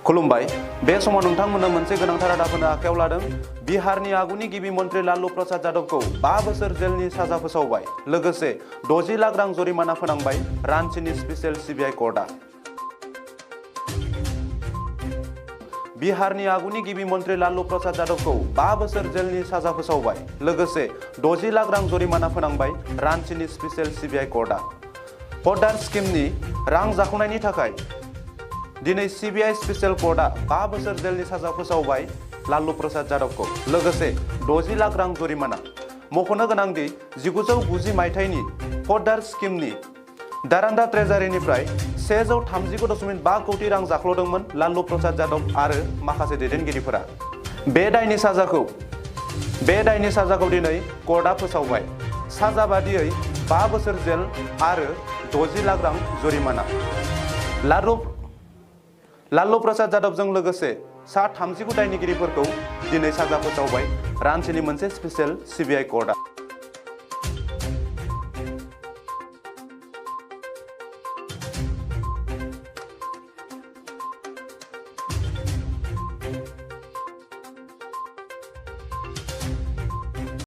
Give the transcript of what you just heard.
खुलुमबाय। बे समाव नोंथांमोना मोनसे गोनांथार रादाबखौ आखायाव लादों। बिहारनि आगुनि गिबि मन्त्रि लालु प्रसाद यादवखौ 5 बोसोर जेलनि साजा फोसावबाय। लोगोसे 60 लाख रां जरिमाना फोनांबाय रांचीनि स्पेशल CBI कर्टआ। बिहारनि आगुनि गिबि मन्त्रि लालु प्रसाद यादवखौ 5 बोसोर जेलनि साजा फोसावबाय। लोगोसे 60 लाख रां जरिमाना फोनांबाय रांचीनि स्पेशल CBI कर्टआ। पद्दार स्किमनि रां जाख'नायनि थाखाय दिनै CBI स्पेशल कर्टआ 5 बोसोर जेलनि साजा फोसावबाय लालु प्रसाद यादवखौ। लोगोसे 60 लाख रां जरिमाना। मख'नो गोनांदि 1990 मायथाइनि पद्दार स्किमनि दारान्दा ट्रेजारिनिफ्राय 139.5 कोटी रां जाख्ल'दोंमोन लालु प्रसाद यादव आरो माखासे दैदेनगिरिफोरा। बे दायनि साजाखौ दिनै कर्टआ फोसावबाय। साजा बादियै 5 बोसोर जेल आरो 60 लाख रां जरिमाना। लालु प्रसाद यादवजों लोगोसे सा 39 दायनिगिरिफोरखौ दिनै साजा फोसावबाय रांचीनि मोनसे स्पेशल CBI कर्टआ।